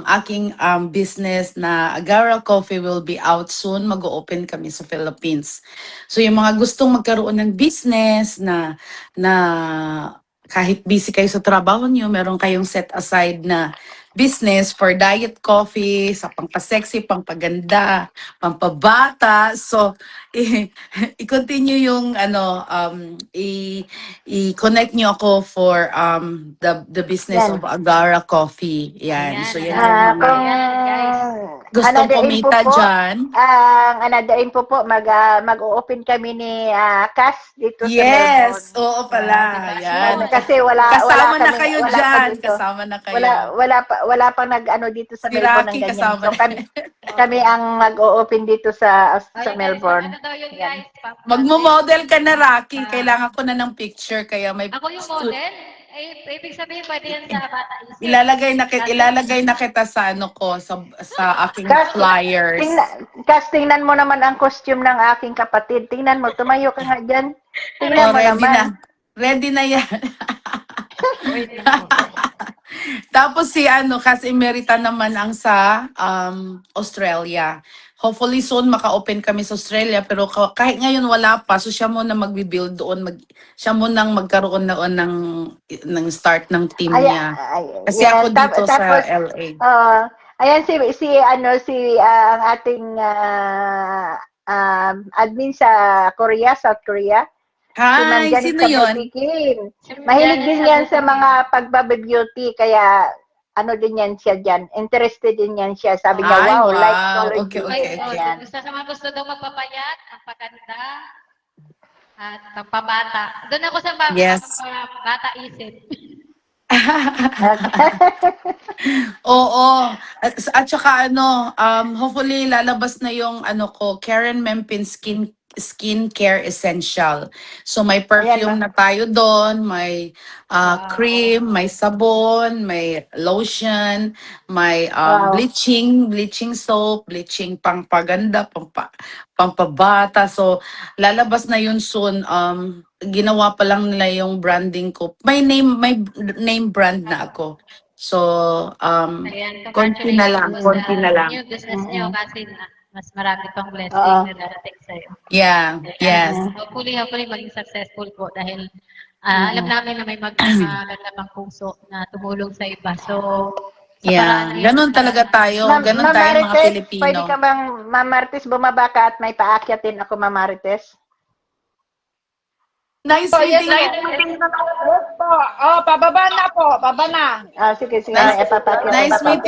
aking business na Agara Coffee will be out soon. Mag-open kami sa Philippines. So yung mga gustong magkaroon ng business na kahit busy kayo sa trabaho niyo, meron kayong set aside na business for diet coffee, sa pangpa-sexy, pangpaganda, pampabata. So, i-continue yung i-connect niyo ako for the business Yan. of Agara Coffee. Yan. Ayan, So, yan ayan. yung Kung mga Ayan, guys. gustong another info kumita po, dyan. another info po, mag-o-open kami ni Cass dito sa Melbourne. Yes, oo pala. Diba? Yan. Kasi Kasama na kami, kayo wala pa dyan. dito. Kasama na kayo. Wala pang nag-ano dito sa Si Melbourne ng Rocky ganyan. kasama So kami ang mag-o-open dito sa Ayun, Melbourne. Ano daw yun, Yan. guys? Magmo-model ka na, Rocky. Kailangan ko na ng picture. Kaya may Ako yung model? Ibig sabihin, pwede yan sa bata isip. ilalagay na kita sa ano ko, sa aking Kas, flyers. tingnan mo naman ang costume ng aking kapatid. Tingnan mo, tumayo ka nga dyan. Tingnan mo ready naman. na. Ready na yan. Tapos si kasi Emerita naman ang sa Australia. Hopefully soon maka-open kami sa Australia, pero kahit ngayon wala pa, so siya muna magbi-build doon, siya muna magkaroon ng start ng team niya. Kasi yan. ako dito Tapos, sa LA. Ayan si ang ating admin sa Korea, South Korea. Hi, sino yun? Mahilig din yan sa mga pagbabe-beauty, kaya ano din yan siya dyan. Interested din yan siya. Sabi niya, Ay, wow, wow. like color Okay. yan. Gusto daw magpapayat, ang paganda, at pampabata. Doon ako sa bata isip. Oo. At saka hopefully lalabas na yung Karen Mempin Skincare Essential. So may perfume na tayo doon, may cream, may sabon, may lotion, may bleaching soap, bleaching pangpaganda, pampabata. So lalabas na yun soon. Ginawa pa lang nila yung branding ko. May name brand na ako. So, konti na lang. Yung business niyo kasi mas marami pang blessing na darating sa'yo. Yeah, yes. Hopefully maging successful po dahil alam namin na may magandang puso na tumulong sa iba. So, yeah, ganun talaga tayo. Ganun tayo mga Pilipino. Pwede ka bang, Ma'am Marites, bumaba ka at may paakyatin ako, Ma'am Marites? Nice meeting you. Pababa na po. Baba na. Sige. Nice meeting